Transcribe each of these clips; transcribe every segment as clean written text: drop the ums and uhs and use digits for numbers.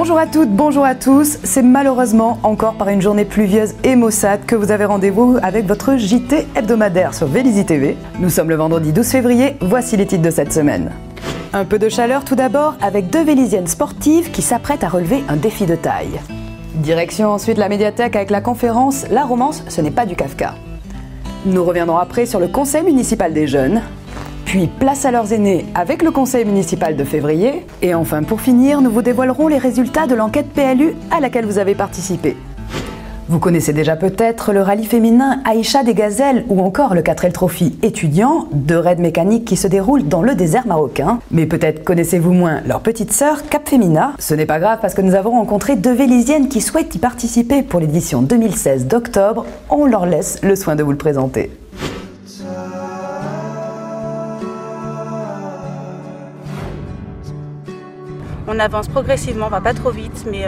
Bonjour à toutes, bonjour à tous. C'est malheureusement encore par une journée pluvieuse et maussade que vous avez rendez-vous avec votre JT hebdomadaire sur Vélizy TV. Nous sommes le vendredi 12 février, voici les titres de cette semaine. Un peu de chaleur tout d'abord avec deux Véliziennes sportives qui s'apprêtent à relever un défi de taille. Direction ensuite la médiathèque avec la conférence « La romance, ce n'est pas du Kafka ». Nous reviendrons après sur le conseil municipal des jeunes. Puis place à leurs aînés avec le conseil municipal de février. Et enfin pour finir, nous vous dévoilerons les résultats de l'enquête PLU à laquelle vous avez participé. Vous connaissez déjà peut-être le rallye féminin Aïcha des Gazelles ou encore le 4L Trophy étudiant, deux raids mécaniques qui se déroulent dans le désert marocain. Mais peut-être connaissez-vous moins leur petite sœur Cap Femina. Ce n'est pas grave parce que nous avons rencontré deux Véliziennes qui souhaitent y participer pour l'édition 2016 d'octobre. On leur laisse le soin de vous le présenter. On avance progressivement, on va pas trop vite, mais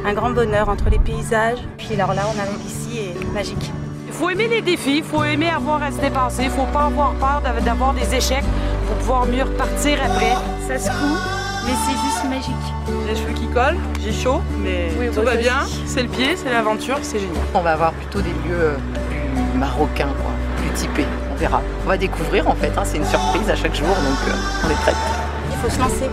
un grand bonheur entre les paysages. Puis alors là, on arrive ici et magique. Il faut aimer les défis, il faut aimer avoir à se dépenser, il faut pas avoir peur d'avoir des échecs pour pouvoir mieux repartir après. Ça secoue, mais c'est juste magique. Les cheveux qui collent, j'ai chaud, mais oui, tout va bien. C'est le pied, c'est l'aventure, c'est génial. On va avoir plutôt des lieux plus marocains, quoi, plus typés, on verra. On va découvrir en fait, hein, c'est une surprise à chaque jour, donc on est prêts. Il faut se lancer.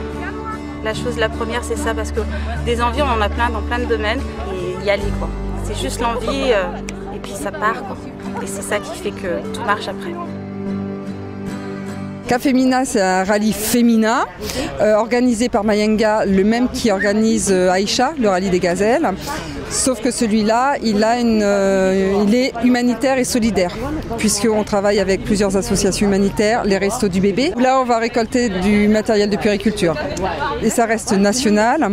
La première, c'est ça, parce que des envies, on en a plein dans plein de domaines, et y aller, quoi. C'est juste l'envie, et puis ça part, quoi. Et c'est ça qui fait que tout marche après. Cap Femina, c'est un rallye féminin organisé par Mayenga, le même qui organise Aïcha, le rallye des Gazelles. Sauf que celui-là, il est humanitaire et solidaire, puisqu'on travaille avec plusieurs associations humanitaires, les Restos du Bébé. Là, on va récolter du matériel de puériculture. Et ça reste national.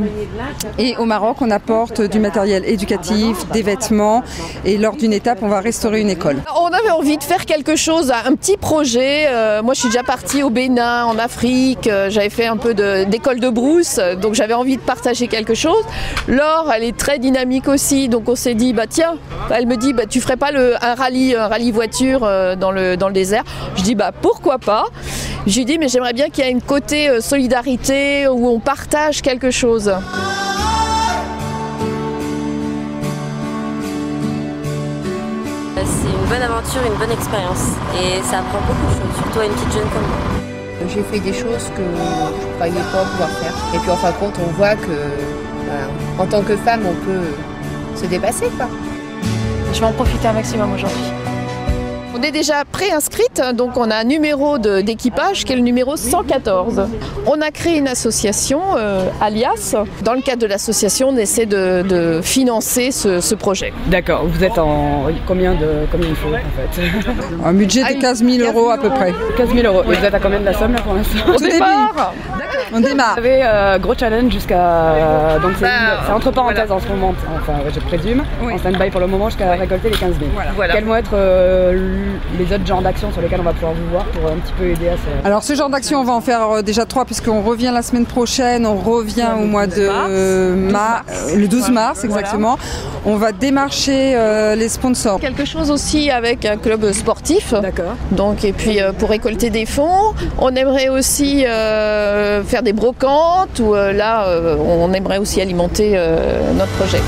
Et au Maroc, on apporte du matériel éducatif, des vêtements. Et lors d'une étape, on va restaurer une école. On avait envie de faire quelque chose, un petit projet. Moi, je suis déjà partie au Bénin, en Afrique. J'avais fait un peu d'école de brousse, donc j'avais envie de partager quelque chose. Laure, elle est très dynamique aussi, donc on s'est dit bah tiens, elle me dit bah tu ferais pas un rallye voiture dans le désert. Je dis bah pourquoi pas. Je lui dis mais j'aimerais bien qu'il y ait une côté solidarité où on partage quelque chose. C'est une bonne aventure, une bonne expérience et ça apprend beaucoup de choses, surtout à une petite jeune comme moi. J'ai fait des choses que je ne croyais pas pouvoir faire. Et puis en fin de compte, on voit que voilà, en tant que femme, on peut se dépasser, quoi. Je vais en profiter un maximum aujourd'hui. On est déjà préinscrite, donc on a un numéro d'équipage qui est le numéro 114. On a créé une association, Alias. Dans le cadre de l'association, on essaie de financer ce projet. D'accord, vous êtes en combien il faut en fait? Un budget de 15 000 € à peu près. 15 000 €. Et vous êtes à combien de la somme là pour l'instant? Au début. On démarre. Vous avez gros challenge jusqu'à... Donc c'est entre parenthèses en ce moment, enfin je présume, en stand-by pour le moment jusqu'à récolter les 15 000. Voilà. Quels vont être les autres genres d'actions sur lesquels on va pouvoir vous voir pour un petit peu aider à ça? Alors ce genre d'action, on va en faire déjà 3 puisqu'on revient la semaine prochaine, on revient au mois de mars, le 12 mars exactement. On va démarcher les sponsors. Quelque chose aussi avec un club sportif. D'accord. Donc, et puis pour récolter des fonds, on aimerait aussi faire des brocantes ou là on aimerait aussi alimenter notre projet.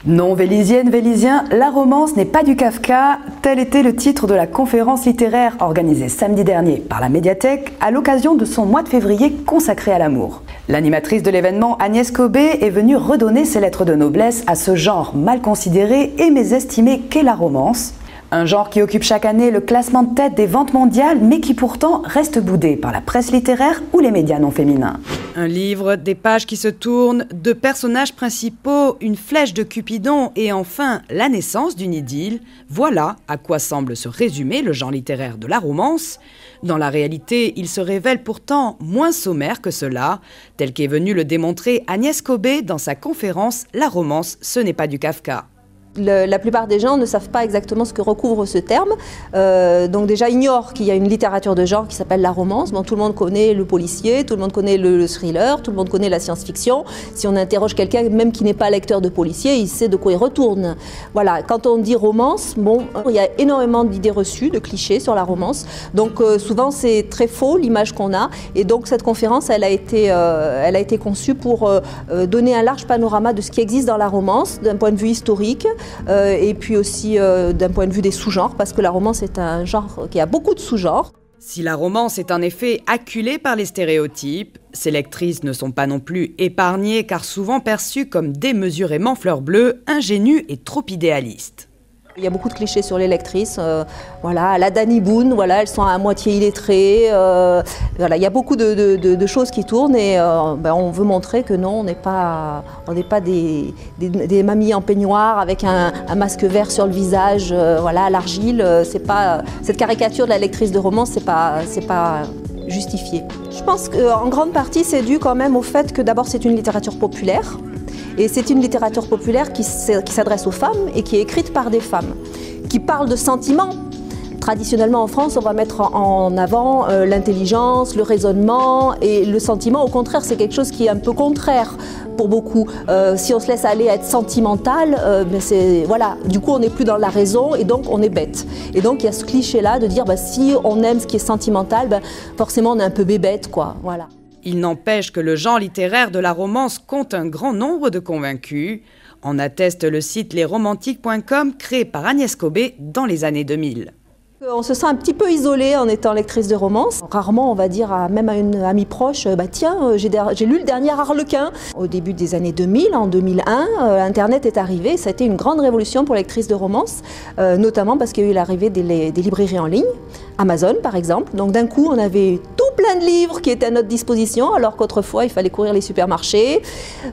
Non, Vélizienne, Vélizien, la romance n'est pas du Kafka. Tel était le titre de la conférence littéraire organisée samedi dernier par la médiathèque à l'occasion de son mois de février consacré à l'amour. L'animatrice de l'événement, Agnès Cobé, est venue redonner ses lettres de noblesse à ce genre mal considéré et mésestimé qu'est la romance. Un genre qui occupe chaque année le classement de tête des ventes mondiales, mais qui pourtant reste boudé par la presse littéraire ou les médias non féminins. Un livre, des pages qui se tournent, deux personnages principaux, une flèche de Cupidon et enfin la naissance d'une idylle. Voilà à quoi semble se résumer le genre littéraire de la romance. Dans la réalité, il se révèle pourtant moins sommaire que cela, tel qu'est venue le démontrer Agnès Cobé dans sa conférence « La romance, ce n'est pas du Kafka ». La plupart des gens ne savent pas exactement ce que recouvre ce terme, donc déjà ignorent qu'il y a une littérature de genre qui s'appelle la romance. Bon, tout le monde connaît le policier, tout le monde connaît le thriller, tout le monde connaît la science-fiction. Si on interroge quelqu'un, même qui n'est pas lecteur de policier, il sait de quoi il retourne. Voilà, quand on dit romance, bon, il y a énormément d'idées reçues, de clichés sur la romance, donc souvent c'est très faux l'image qu'on a, et donc cette conférence elle a été conçue pour donner un large panorama de ce qui existe dans la romance, d'un point de vue historique, et puis aussi d'un point de vue des sous-genres, parce que la romance est un genre qui a beaucoup de sous-genres. Si la romance est en effet acculée par les stéréotypes, ces lectrices ne sont pas non plus épargnées car souvent perçues comme démesurément fleurs bleues, ingénues et trop idéalistes. Il y a beaucoup de clichés sur les lectrices, voilà, la Danny Boone, voilà, elles sont à moitié illettrées, voilà, il y a beaucoup de choses qui tournent et on veut montrer que non, on n'est pas des mamies en peignoir avec un masque vert sur le visage, voilà, à l'argile, c'est pas, cette caricature de la lectrice de romance, c'est pas justifié. Je pense qu'en grande partie c'est dû quand même au fait que d'abord c'est une littérature populaire. Et c'est une littérature populaire qui s'adresse aux femmes et qui est écrite par des femmes, qui parle de sentiments. Traditionnellement en France, on va mettre en avant l'intelligence, le raisonnement, et le sentiment, au contraire, c'est quelque chose qui est un peu contraire pour beaucoup. Si on se laisse aller à être sentimental, voilà, du coup on n'est plus dans la raison et donc on est bête. Et donc il y a ce cliché-là de dire si on aime ce qui est sentimental, forcément on est un peu bébête, quoi. Voilà. Il n'empêche que le genre littéraire de la romance compte un grand nombre de convaincus. En atteste le site lesromantiques.com créé par Agnès Cobé dans les années 2000. On se sent un petit peu isolé en étant lectrice de romance. Rarement on va dire même à une amie proche, tiens, j'ai lu le dernier Harlequin. Au début des années 2000, en 2001, Internet est arrivé. Ça a été une grande révolution pour les lectrices de romance, notamment parce qu'il y a eu l'arrivée des librairies en ligne, Amazon par exemple. Donc d'un coup on avait tout plein de livres qui étaient à notre disposition, alors qu'autrefois il fallait courir les supermarchés,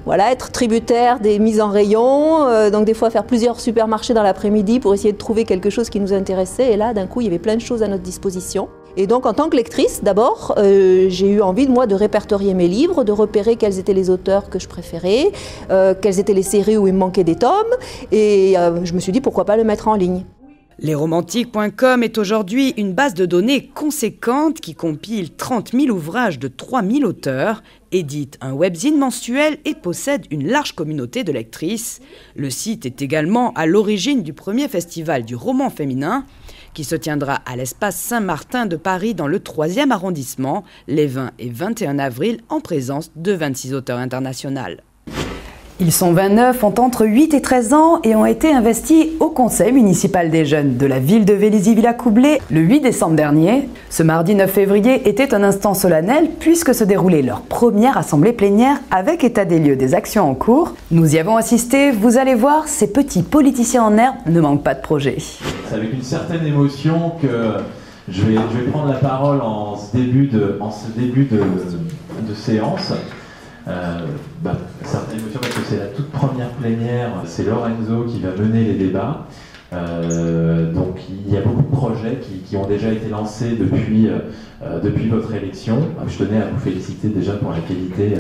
voilà, être tributaire des mises en rayon, donc des fois faire plusieurs supermarchés dans l'après-midi pour essayer de trouver quelque chose qui nous intéressait. Et là d'un coup il y avait plein de choses à notre disposition. Et donc en tant que lectrice, d'abord, j'ai eu envie de répertorier mes livres, de repérer quels étaient les auteurs que je préférais, quelles étaient les séries où il me manquait des tomes, et je me suis dit pourquoi pas le mettre en ligne. Lesromantiques.com est aujourd'hui une base de données conséquente qui compile 30 000 ouvrages de 3 000 auteurs, édite un webzine mensuel et possède une large communauté de lectrices. Le site est également à l'origine du premier festival du roman féminin qui se tiendra à l'espace Saint-Martin de Paris dans le 3e arrondissement les 20 et 21 avril en présence de 26 auteurs internationaux. Ils sont 29, ont entre 8 et 13 ans et ont été investis au Conseil municipal des jeunes de la ville de Vélizy-Villacoublay le 8 décembre dernier. Ce mardi 9 février était un instant solennel puisque se déroulait leur première assemblée plénière avec état des lieux des actions en cours. Nous y avons assisté, vous allez voir, ces petits politiciens en herbe ne manquent pas de projet. C'est avec une certaine émotion que je vais prendre la parole en ce début de séance. Certaines émotions parce que c'est la toute première plénière, c'est Lorenzo qui va mener les débats. Donc il y a beaucoup de projets qui ont déjà été lancés depuis votre élection. Je tenais à vous féliciter déjà pour la qualité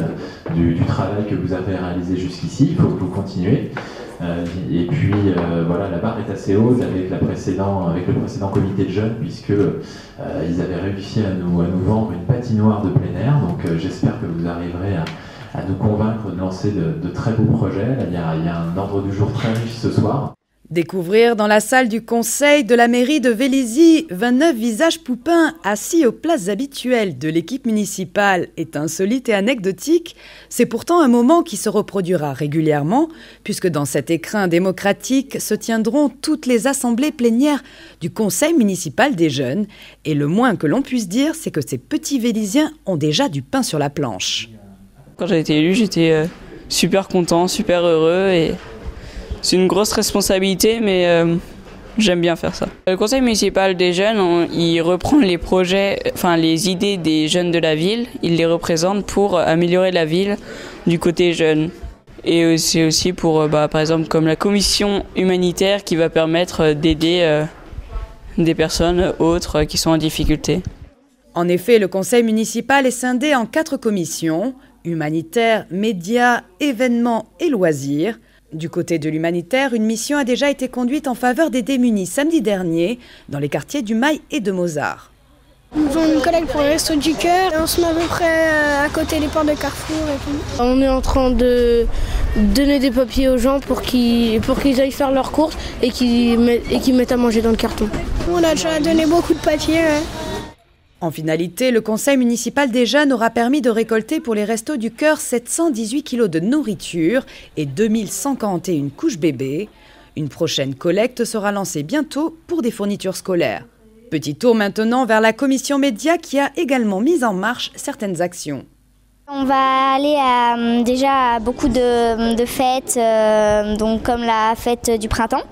du travail que vous avez réalisé jusqu'ici. Il faut que vous continuez. Et puis voilà, la barre est assez haute avec le précédent comité de jeunes puisque ils avaient réussi à nous vendre une patinoire de plein air. Donc j'espère que vous arriverez à nous convaincre de lancer de très beaux projets. Là, il y a un ordre du jour très riche ce soir. Découvrir dans la salle du conseil de la mairie de Vélizy 29 visages poupins assis aux places habituelles de l'équipe municipale est insolite et anecdotique. C'est pourtant un moment qui se reproduira régulièrement puisque dans cet écrin démocratique se tiendront toutes les assemblées plénières du conseil municipal des jeunes. Et le moins que l'on puisse dire, c'est que ces petits Vélysiens ont déjà du pain sur la planche. Quand j'ai été élu, j'étais super content, super heureux et c'est une grosse responsabilité, mais j'aime bien faire ça. Le conseil municipal des jeunes, il reprend les projets, les idées des jeunes de la ville, il les représente pour améliorer la ville du côté jeune. Et c'est aussi pour, par exemple, comme la commission humanitaire qui va permettre d'aider des personnes autres qui sont en difficulté. En effet, le conseil municipal est scindé en 4 commissions, humanitaires, médias, événements et loisirs. Du côté de l'humanitaire, une mission a déjà été conduite en faveur des démunis samedi dernier dans les quartiers du Mail et de Mozart. Nous faisons une collecte pour les Restos du Cœur et on se met à peu près à côté des portes de Carrefour et tout. On est en train de donner des papiers aux gens pour qu'ils aillent faire leurs courses et qu'ils mettent à manger dans le carton. On a déjà donné beaucoup de papiers. Ouais. En finalité, le conseil municipal des jeunes aura permis de récolter pour les Restos du Cœur 718 kg de nourriture et 2141 couches bébés. Une prochaine collecte sera lancée bientôt pour des fournitures scolaires. Petit tour maintenant vers la commission média qui a également mis en marche certaines actions. On va aller déjà à beaucoup de fêtes, donc comme la fête du printemps.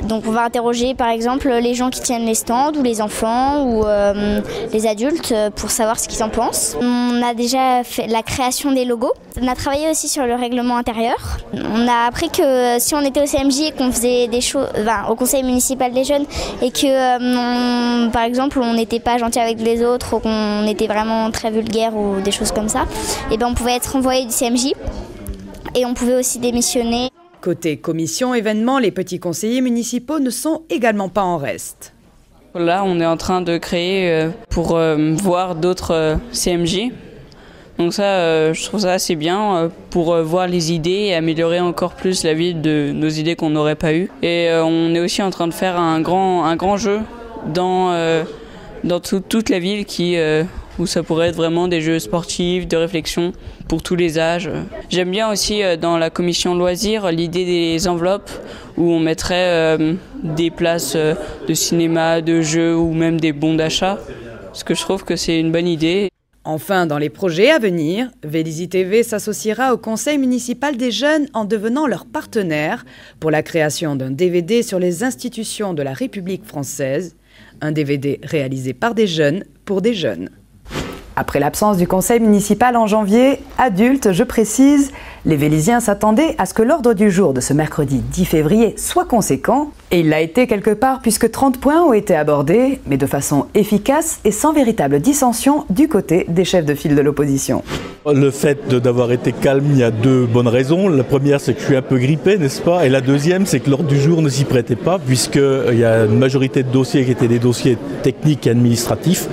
Donc on va interroger par exemple les gens qui tiennent les stands ou les enfants ou les adultes pour savoir ce qu'ils en pensent. On a déjà fait la création des logos. On a travaillé aussi sur le règlement intérieur. On a appris que si on était au CMJ et qu'on faisait des choses, au conseil municipal des jeunes et que par exemple on n'était pas gentil avec les autres ou qu'on était vraiment très vulgaire ou des choses comme ça, et ben on pouvait être renvoyé du CMJ et on pouvait aussi démissionner. Côté commission événements, les petits conseillers municipaux ne sont également pas en reste. Là, on est en train de créer pour voir d'autres CMJ. Donc ça, je trouve ça assez bien pour voir les idées et améliorer encore plus la vie de nos idées qu'on n'aurait pas eues. Et on est aussi en train de faire un grand jeu dans toute la ville où ça pourrait être vraiment des jeux sportifs, de réflexion pour tous les âges. J'aime bien aussi dans la commission loisirs l'idée des enveloppes où on mettrait des places de cinéma, de jeux ou même des bons d'achat, parce que je trouve que c'est une bonne idée. Enfin, dans les projets à venir, Vélizy TV s'associera au conseil municipal des jeunes en devenant leur partenaire pour la création d'un DVD sur les institutions de la République française, un DVD réalisé par des jeunes pour des jeunes. Après l'absence du conseil municipal en janvier, adultes, je précise, les Vélysiens s'attendaient à ce que l'ordre du jour de ce mercredi 10 février soit conséquent, et il l'a été quelque part puisque 30 points ont été abordés, mais de façon efficace et sans véritable dissension du côté des chefs de file de l'opposition. Le fait d'avoir été calme, il y a deux bonnes raisons. La première, c'est que je suis un peu grippé, n'est-ce pas? Et la deuxième, c'est que l'ordre du jour ne s'y prêtait pas, puisqu'il y a une majorité de dossiers qui étaient des dossiers techniques et administratifs,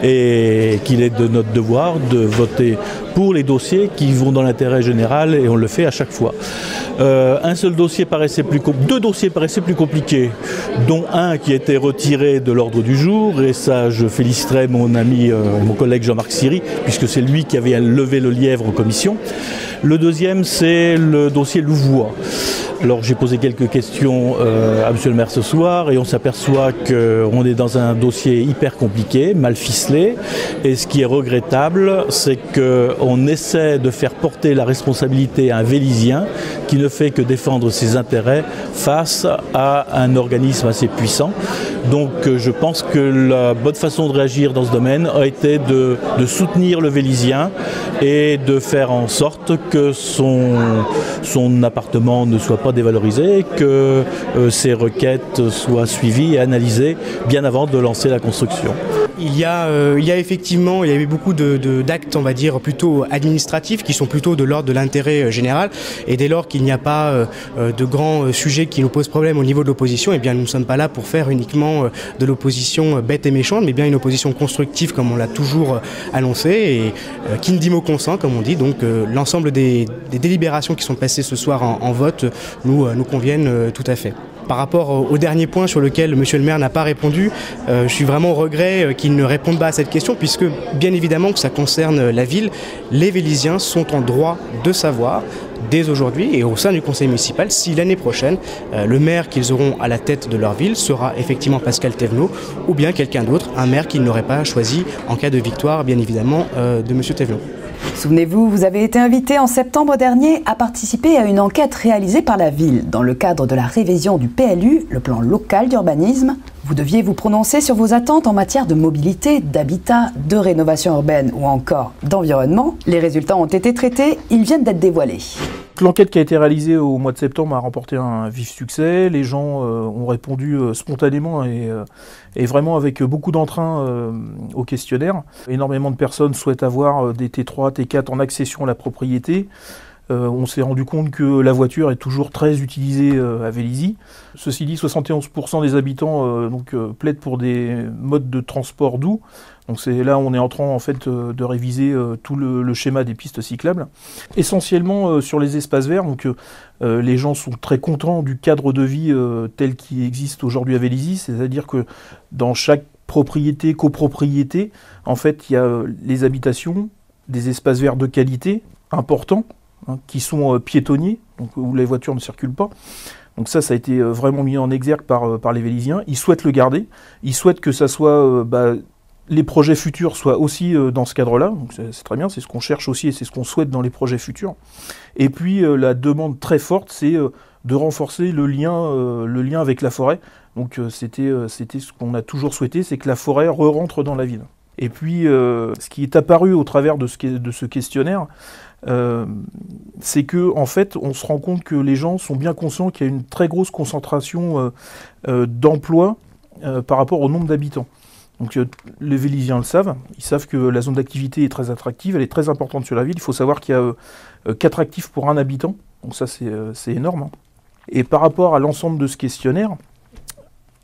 et qu'il est de notre devoir de voter pour les dossiers qui vont dans l'intérêt général, et on le fait à chaque fois. Deux dossiers paraissaient plus compliqués, dont un qui a été retiré de l'ordre du jour, et ça je féliciterai mon ami, mon collègue Jean-Marc Siry, puisque c'est lui qui avait levé le lièvre en commission. Le deuxième, c'est le dossier Louvois. Alors j'ai posé quelques questions à monsieur le maire ce soir et on s'aperçoit qu'on est dans un dossier hyper compliqué, mal ficelé, et ce qui est regrettable, c'est qu'on essaie de faire porter la responsabilité à un Vélysien qui ne fait que défendre ses intérêts face à un organisme assez puissant. Donc je pense que la bonne façon de réagir dans ce domaine a été de soutenir le Vélysien et de faire en sorte que son appartement ne soit pas dévalorisé, que ses requêtes soient suivies et analysées bien avant de lancer la construction. Il y a effectivement, il y avait beaucoup d'actes, on va dire, plutôt administratifs qui sont plutôt de l'ordre de l'intérêt général, et dès lors qu'il n'y a pas de grands sujets qui nous posent problème au niveau de l'opposition, eh bien nous ne sommes pas là pour faire uniquement de l'opposition bête et méchante, mais bien une opposition constructive comme on l'a toujours annoncé, et qui ne dit mot consent comme on dit. Donc l'ensemble des délibérations qui sont passées ce soir en vote nous conviennent tout à fait. Par rapport au dernier point sur lequel monsieur le maire n'a pas répondu, je suis vraiment au regret qu'il ne réponde pas à cette question, puisque bien évidemment que ça concerne la ville, les Vélysiens sont en droit de savoir dès aujourd'hui et au sein du conseil municipal si l'année prochaine le maire qu'ils auront à la tête de leur ville sera effectivement Pascal Thévenot ou bien quelqu'un d'autre, un maire qu'ils n'auraient pas choisi en cas de victoire bien évidemment de monsieur Thévenot. Souvenez-vous, vous avez été invité en septembre dernier à participer à une enquête réalisée par la ville dans le cadre de la révision du PLU, le plan local d'urbanisme. Vous deviez vous prononcer sur vos attentes en matière de mobilité, d'habitat, de rénovation urbaine ou encore d'environnement. Les résultats ont été traités, ils viennent d'être dévoilés. L'enquête qui a été réalisée au mois de septembre a remporté un vif succès. Les gens ont répondu spontanément et vraiment avec beaucoup d'entrain au questionnaire. Énormément de personnes souhaitent avoir des T3, T4 en accession à la propriété. On s'est rendu compte que la voiture est toujours très utilisée à Vélizy. Ceci dit, 71% des habitants plaident pour des modes de transport doux. Donc là, on est en train en fait de réviser tout le schéma des pistes cyclables. Essentiellement sur les espaces verts, donc les gens sont très contents du cadre de vie tel qu'il existe aujourd'hui à Vélizy, c'est-à-dire que dans chaque propriété, copropriété, en fait, il y a les habitations, des espaces verts de qualité importants, qui sont piétonniers, donc où les voitures ne circulent pas. Donc ça a été vraiment mis en exergue par les Vélizyens. Ils souhaitent le garder, ils souhaitent que ça soit... les projets futurs soient aussi dans ce cadre-là, donc c'est très bien, c'est ce qu'on cherche aussi et c'est ce qu'on souhaite dans les projets futurs. Et puis la demande très forte, c'est de renforcer le lien avec la forêt. Donc c'était ce qu'on a toujours souhaité, c'est que la forêt re-rentre dans la ville. Et puis ce qui est apparu au travers de ce questionnaire, c'est que en fait, on se rend compte que les gens sont bien conscients qu'il y a une très grosse concentration d'emplois par rapport au nombre d'habitants. Donc les Vélizyens le savent, ils savent que la zone d'activité est très attractive, elle est très importante sur la ville. Il faut savoir qu'il y a 4 actifs pour 1 habitant, donc ça c'est énorme. Hein. Et par rapport à l'ensemble de ce questionnaire,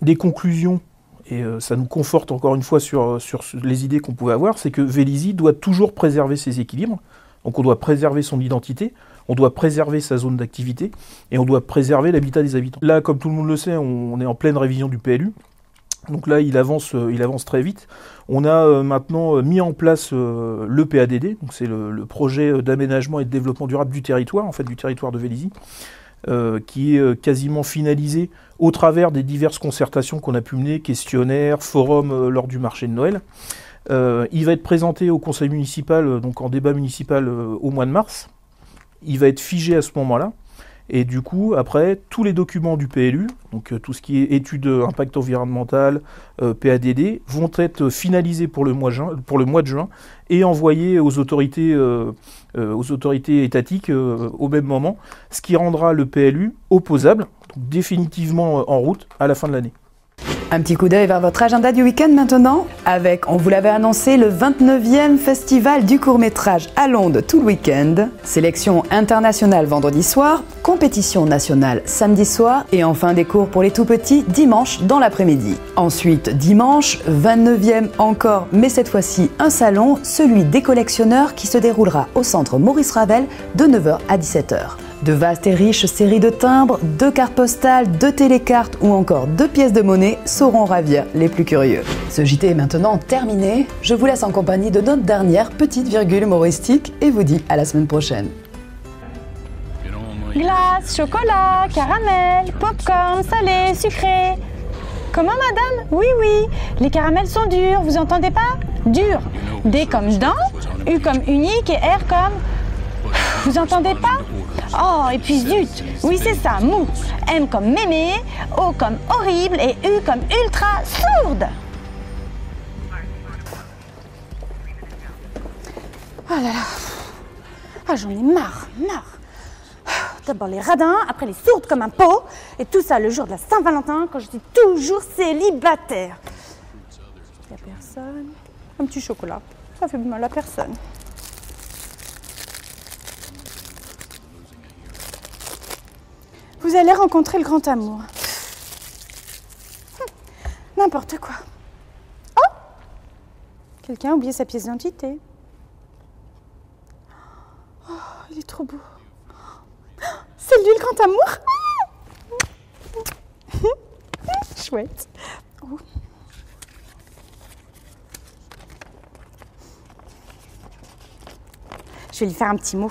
des conclusions, et ça nous conforte encore une fois sur les idées qu'on pouvait avoir, c'est que Vélizy doit toujours préserver ses équilibres, donc on doit préserver son identité, on doit préserver sa zone d'activité, et on doit préserver l'habitat des habitants. Là, comme tout le monde le sait, on est en pleine révision du PLU. Donc là, il avance très vite. On a maintenant mis en place le PADD, donc c'est le projet d'aménagement et de développement durable du territoire, en fait du territoire de Vélizy, qui est quasiment finalisé au travers des diverses concertations qu'on a pu mener, questionnaires, forums lors du marché de Noël. Il va être présenté au conseil municipal, donc en débat municipal au mois de mars. Il va être figé à ce moment-là. Et du coup, après, tous les documents du PLU, donc tout ce qui est étude impact environnemental, PADD, vont être finalisés pour le mois de juin et envoyés aux autorités étatiques au même moment, ce qui rendra le PLU opposable, donc définitivement en route à la fin de l'année. Un petit coup d'œil vers votre agenda du week-end maintenant, avec, on vous l'avait annoncé, le 29e festival du court-métrage à Londres tout le week-end, sélection internationale vendredi soir, compétition nationale samedi soir et enfin des cours pour les tout-petits dimanche dans l'après-midi. Ensuite, dimanche, 29e encore, mais cette fois-ci un salon, celui des collectionneurs qui se déroulera au centre Maurice Ravel de 9h à 17h. De vastes et riches séries de timbres, de cartes postales, de télécartes ou encore de pièces de monnaie sauront ravir les plus curieux. Ce JT est maintenant terminé. Je vous laisse en compagnie de notre dernière petite virgule humoristique et vous dis à la semaine prochaine. Glace, chocolat, caramel, popcorn, salé, sucré. Comment madame? Oui, oui. Les caramels sont durs, vous entendez pas? Durs. D comme dent, U comme unique et R comme... Vous entendez pas? Oh, et puis zut. Oui, c'est ça, mou. M comme mémé, O comme horrible et U comme ultra sourde. Oh là là. Ah, j'en ai marre. D'abord les radins, après les sourdes comme un pot, et tout ça le jour de la Saint-Valentin, quand je suis toujours célibataire. Il n'y a personne. Un petit chocolat, ça fait mal à personne. Vous allez rencontrer le grand amour. N'importe quoi. Oh! Quelqu'un a oublié sa pièce d'identité. Oh, il est trop beau. C'est lui le grand amour. Chouette. Oh. Je vais lui faire un petit mot.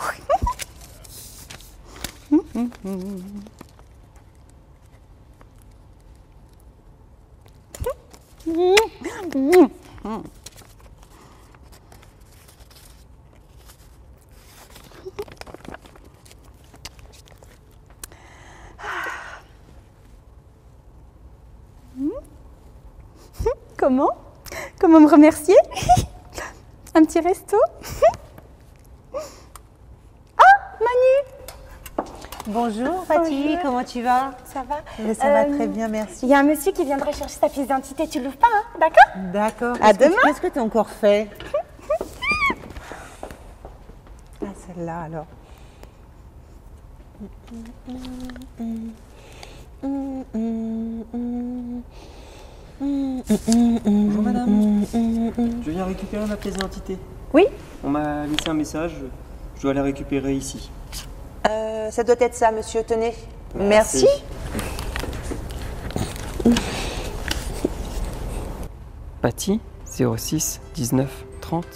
Comment me remercier? Un petit resto? Ah, Manu! Bonjour Fatih, comment tu vas? Ça va? Ça va très bien, merci. Il y a un monsieur qui viendrait chercher ta pièce d'identité, tu l'ouvres pas, hein? D'accord? D'accord. À demain. Qu'est-ce que tu as encore fait? Ah, celle-là alors. Bonjour madame, je viens récupérer ma pièce d'identité. Oui? On m'a laissé un message, je dois la récupérer ici. Ça doit être ça, monsieur, tenez. Merci. Paty, 06 19 30